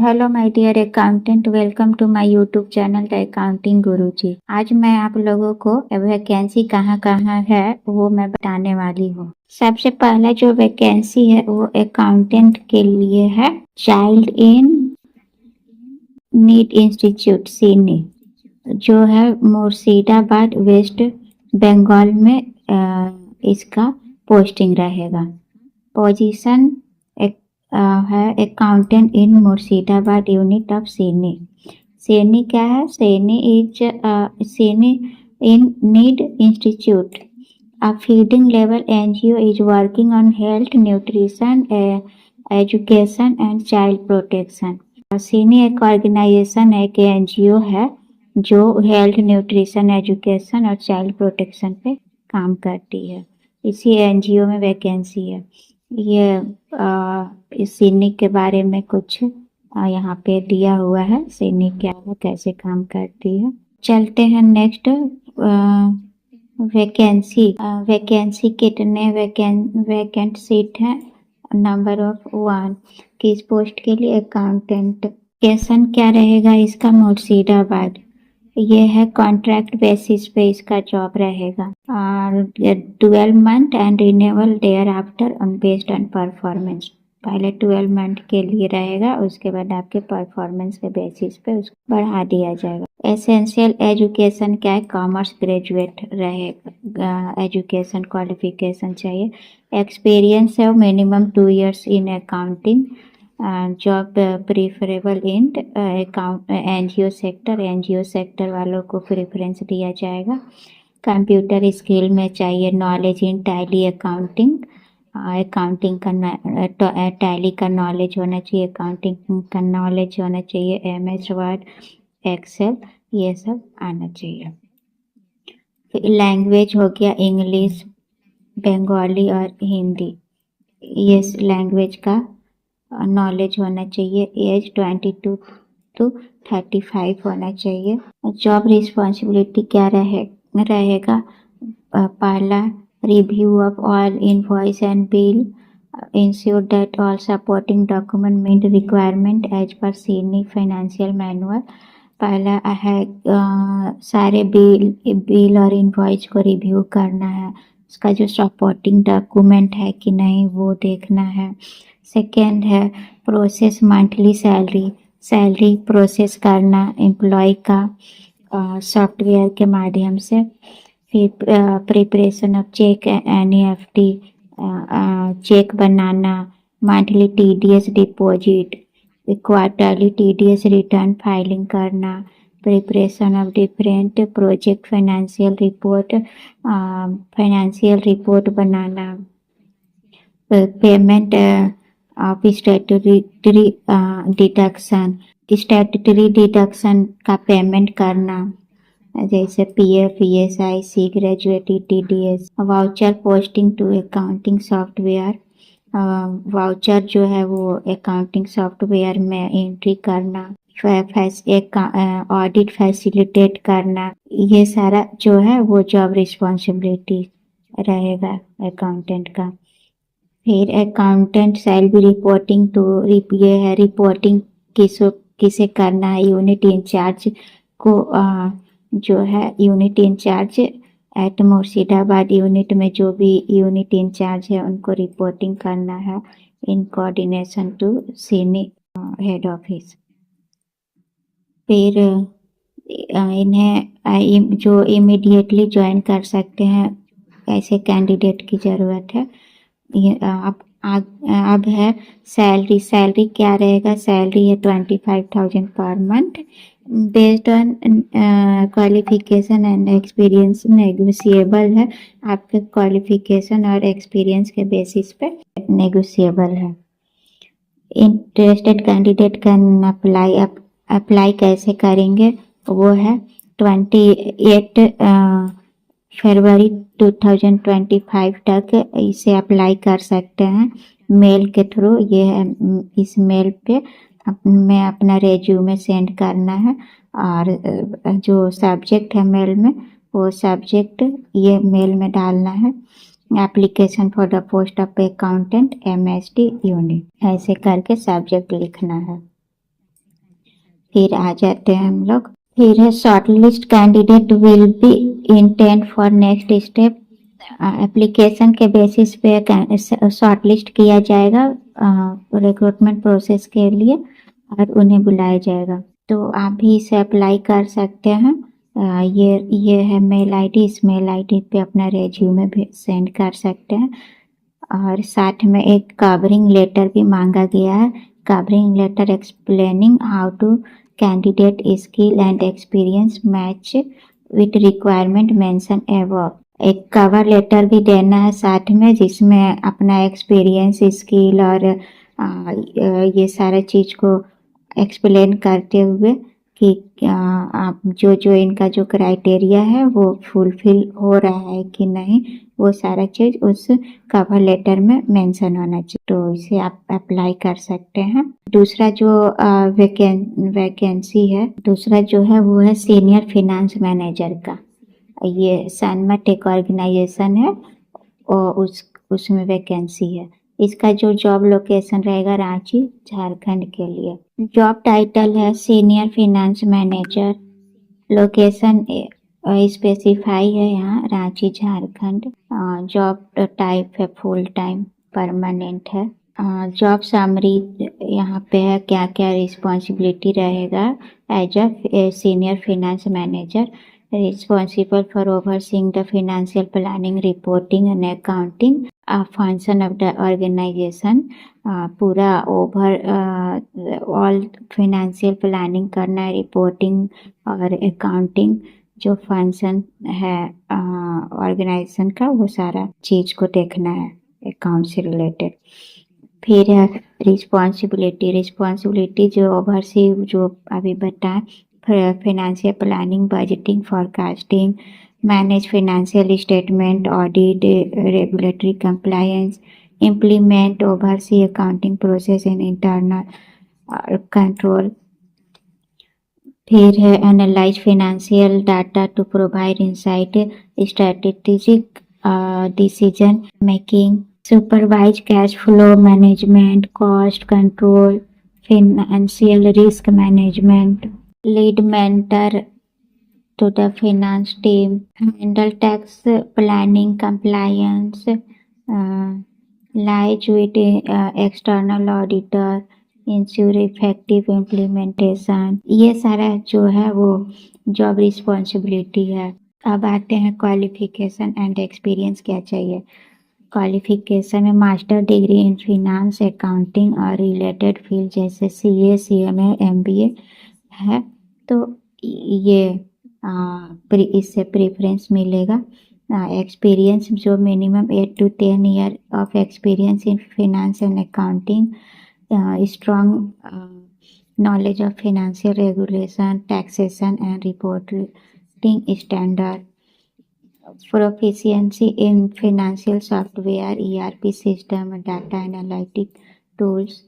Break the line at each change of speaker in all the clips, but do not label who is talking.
Hello my dear accountant, welcome to my YouTube channel the accounting Guruji. आज मैं आप लोगों को वैकेंसी कहाँ कहाँ है वो मैं बताने वाली हूँ। सबसे पहला जो वैकेंसी है वो अकाउंटेंट के लिए है, चाइल्ड इन नीड इंस्टीट्यूट सीनी, जो है मुर्शिदाबाद वेस्ट बंगाल में इसका पोस्टिंग रहेगा। पोजीशन है accountant in Murshidabad unit of CINI. CINI क्या है? CINI in need institute, a feeding level NGO is working on health, nutrition, education and child protection। सेनी एक ऑर्गेनाइजेशन है, एक NGO है जो हेल्थ, न्यूट्रिशन, एजुकेशन और चाइल्ड प्रोटेक्शन पे काम करती है। इसी NGO में वैकेंसी है। ये इस सीनी के बारे में कुछ यहाँ पे दिया हुआ है, सीनी क्या है, कैसे काम करती है। चलते हैं नेक्स्ट वैकेंसी कितने वैकेंट सीट है? नंबर ऑफ 1 किस पोस्ट के लिए? अकाउंटेंट। लोकेशन क्या रहेगा इसका? मुर्शिदाबाद। ये है कॉन्ट्रैक्ट बेसिस पे इसका जॉब रहेगा और 12 month and renewal thereafter on based on performance. पहले 12 मंथ के लिए रहेगा, उसके बाद आपके परफॉर्मेंस के बेसिस पे उसको बढ़ा दिया जाएगा। एसेंशियल एजुकेशन क्या है? कॉमर्स ग्रेजुएट रहेगा, एजुकेशन क्वालिफिकेशन चाहिए। एक्सपीरियंस है minimum 2 years in accounting. Job preferable in NGO sector वालों को प्रेफरेंस दिया जाएगा। कंप्यूटर स्किल में चाहिए नॉलेज इन टैली अकाउंटिंग का टैली का नॉलेज होना चाहिए, अकाउंटिंग का नॉलेज होना चाहिए, MS वर्ड, एक्सेल, ये सब आना चाहिए। लैंग्वेज हो गया इंग्लिश, बंगाली और हिंदी, ये लैंग्वेज का नॉलेज होना चाहिए। एज 22 to 35 होना चाहिए। जॉब रिस्पॉन्सिबिलिटी क्या रहेगा? पहला, review of all invoice and bill, ensure that all supporting document meet requirement as per CINI financial manual. पहला है सारे बिल और इनवॉइस को रिव्यू करना है, उसका जो सपोर्टिंग डॉक्यूमेंट है कि नहीं वो देखना है। सेकेंड है प्रोसेस मंथली सैलरी प्रोसेस करना एम्प्लॉय का सॉफ्टवेयर के माध्यम से। फिर preparation of cheque NEFT, cheque बनाना, monthly TDS deposit, quarterly TDS return filing करना, preparation of different project financial report बनाना, पेमेंट ऑफ स्टैट्यूटरी डिडक्शन का पेमेंट करना, जैसे PF, ESIC, gratuity, TDS। Voucher posting to accounting software, voucher जो है वो accounting software में एंट्री करना, ऑडिट फैसिलिटेट करना, ये सारा जो है वो जॉब रिस्पॉन्सिबिलिटी रहेगा अकाउंटेंट का। फिर accountant shall be reporting to, ये है रिपोर्टिंग किसे करना है? यूनिट इंचार्ज को, जो है unit in charge at Murshidabad unit में जो भी यूनिट इंचार्ज है उनको रिपोर्टिंग करना है in coordination to CINI head office. फिर इन्हें जो इमीडिएटली ज्वाइन कर सकते हैं ऐसे कैंडिडेट की ज़रूरत है। अब है सैलरी क्या रहेगा? सैलरी है 25,000 per month, based on qualification and experience negotiable है। आपके क्वालिफिकेशन और एक्सपीरियंस के बेसिस पे नेगोशिएबल है। इंटरेस्टेड कैंडिडेट कैन अप्लाई कैसे करेंगे? वो है 28 फरवरी 2025 तक इसे अप्लाई कर सकते हैं मेल के थ्रू। ये है, इस मेल पे मैं अपना रेज्यूमे सेंड करना है और जो सब्जेक्ट है मेल में वो सब्जेक्ट ये मेल में डालना है। Application for the post of accountant MSD unit, ऐसे करके सब्जेक्ट लिखना है। फिर आ जाते हैं हम लोग, फिर है shortlist candidate will be intent for next step. Application के बेसिस पे शॉर्टलिस्ट किया जाएगा रिक्रूटमेंट प्रोसेस के लिए और उन्हें बुलाया जाएगा। तो आप भी इसे अप्लाई कर सकते हैं। ये है मेल आईडी, इस मेल आईडी पे अपना रेज्यूमे भी सेंड कर सकते हैं। और साथ में एक कवरिंग लेटर भी मांगा गया है, covering letter explaining how to candidate skill and experience match with requirement mention above. एक कवर लेटर भी देना है साथ में, जिसमें अपना एक्सपीरियंस, स्किल और ये सारा चीज को एक्सप्लेन करते हुए कि आप जो इनका जो क्राइटेरिया है वो फुलफिल हो रहा है कि नहीं, वो सारा चीज उस कवर लेटर में मेंशन होना चाहिए। तो इसे आप अप्लाई कर सकते हैं। दूसरा जो वैकेंसी है, दूसरा जो है वो है सीनियर फिनेंस मैनेजर का। ये सनमत एक ऑर्गेनाइजेशन है और उसमें वैकेंसी है। इसका जो जॉब लोकेशन रहेगा रांची झारखंड के लिए। जॉब टाइटल है senior finance manager. Location specify है यहाँ रांची झारखंड। जॉब टाइप है फुल टाइम परमानेंट है। जॉब समरी यहाँ पे है, क्या क्या रिस्पॉन्सिबिलिटी रहेगा as a senior finance manager. Responsible for overseeing the financial planning, reporting and accounting, a function of the organization। पूरा ओवर ऑल फाइनेंशियल प्लानिंग करना है, रिपोर्टिंग और अकाउंटिंग जो फंक्शन है ऑर्गेनाइजेशन का, वो सारा चीज को देखना है अकाउंट से रिलेटेड। फिर है रिस्पॉन्सिबिलिटी जो ओवरसी, जो अभी बताएं, financial planning, budgeting, forecasting, manage financial statement, audit, regulatory compliance, implement, oversee accounting process and internal control। फिर है analyze financial data to provide insight, strategic decision making, supervise cash flow management, cost control, financial risk management, lead mentor to the finance team, handle tax planning, compliance, liaise with external auditor, ensure effective implementation। ये सारा जो है वो job responsibility है। अब आते हैं qualification and experience क्या चाहिए। क्वालिफिकेशन में master degree in finance, accounting और रिलेटेड फील्ड जैसे CA, CMA, MBA है, तो ये इससे प्रेफरेंस मिलेगा। एक्सपीरियंस जो minimum 8 to 10 year of experience in finance and accounting, strong knowledge of financial regulation, taxation and reporting standard, proficiency in financial software, ERP system, data analytic tools.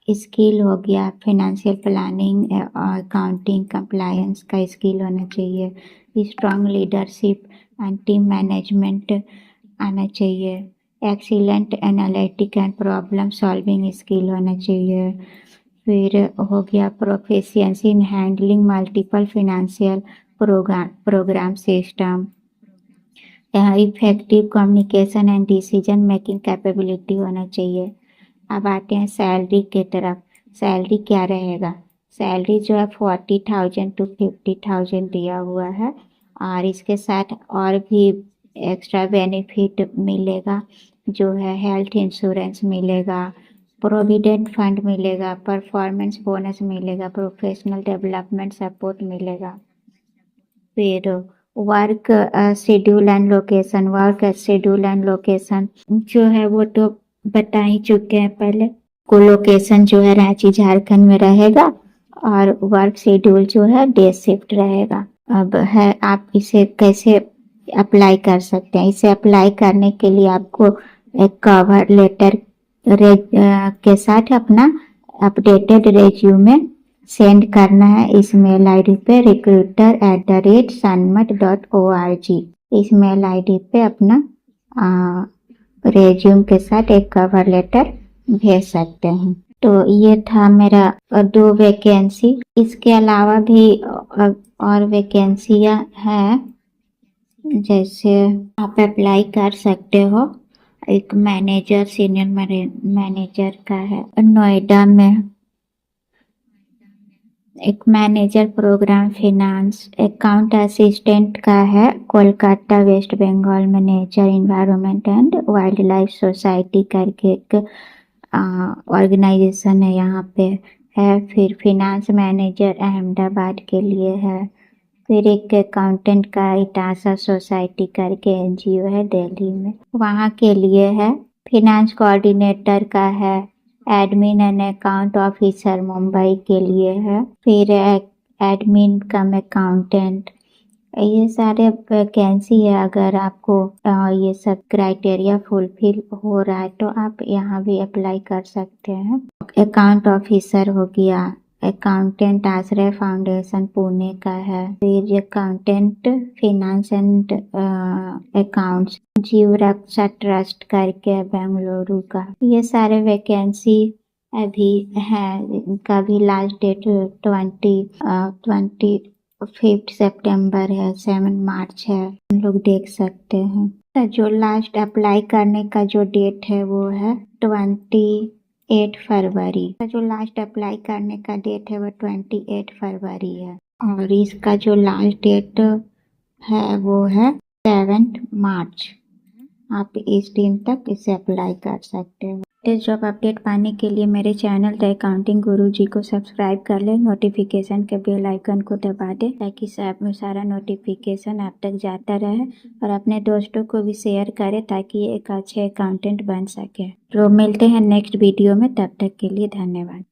Skill हो गया financial planning, accounting, compliance का skill होना चाहिए। Strong leadership and team management आना चाहिए। Excellent analytic and problem solving skill होना चाहिए। फिर हो गया proficiency in handling multiple financial program system. Effective communication and decision making capability होना चाहिए। अब आते हैं सैलरी की तरफ। सैलरी क्या रहेगा। सैलरी जो है 40,000 to 50,000 दिया हुआ है, और इसके साथ और भी एक्स्ट्रा बेनिफिट मिलेगा, जो है हेल्थ इंश्योरेंस मिलेगा, प्रोविडेंट फंड मिलेगा, परफॉर्मेंस बोनस मिलेगा, प्रोफेशनल डेवलपमेंट सपोर्ट मिलेगा। फिर work schedule and location. Work schedule and location जो है वो तो बता ही चुके हैं पहले। को लोकेशन जो है रांची झारखंड में रहेगा, और वर्क शेड्यूल जो है डे शिफ्ट रहेगा। अब है आप इसे कैसे अप्लाई कर सकते हैं। इसे अप्लाई करने के लिए आपको एक कवर लेटर के साथ अपना अपडेटेड रेज्यूमे सेंड करना है इस मेल आईडी पे recruiter@sanmat.org। इस मेल आईडी पे अपना रेज्यूम के साथ एक कवर लेटर भेज सकते हैं। तो ये था मेरा 2 वैकेंसी। इसके अलावा भी और वैकेंसियां हैं, जैसे आप अप्लाई कर सकते हो। एक मैनेजर, सीनियर मैनेजर का है नोएडा में। एक manager program finance account assistant का है कोलकाता वेस्ट बंगाल में। Nature environment and wild life society करके एक ऑर्गेनाइजेशन है, यहाँ पे है। फिर फिनांस मैनेजर अहमदाबाद के लिए है। फिर एक अकाउंटेंट का इटासा सोसाइटी करके एनजीओ है दिल्ली में, वहाँ के लिए है। फिनांस कोऑर्डिनेटर का है। Admin and account officer Mumbai के लिए है। फिर एडमिन कम अकाउंटेंट, ये सारे वैकेंसी है। अगर आपको ये सब क्राइटेरिया फुलफिल हो रहा है तो आप यहाँ भी अप्लाई कर सकते हैं। अकाउंट ऑफिसर हो गया। अकाउंटेंट आश्रय फाउंडेशन पुणे का है। फिर अकाउंटेंट फिनांस एंड अकाउंट्स जीव रक्षा ट्रस्ट करके है बेंगलुरु का। ये सारे वैकेंसी अभी है। इनका भी लास्ट डेट 25 सितंबर है, 7 मार्च है, हम लोग देख सकते हैं। तो जो लास्ट अप्लाई करने का जो डेट है वो है 28 फरवरी। जो लास्ट अप्लाई करने का डेट है वो 28 फरवरी है। और इसका जो लास्ट डेट है वो है 7 मार्च। आप इस दिन तक इसे अप्लाई कर सकते हो। इस जॉब अपडेट पाने के लिए मेरे चैनल द अकाउंटिंग गुरु जी को सब्सक्राइब कर ले, नोटिफिकेशन के बेल आइकन को दबा दे ताकि सारा नोटिफिकेशन आप तक जाता रहे। और अपने दोस्तों को भी शेयर करें ताकि एक अच्छे अकाउंटेंट बन सके। तो मिलते हैं नेक्स्ट वीडियो में, तब तक के लिए धन्यवाद।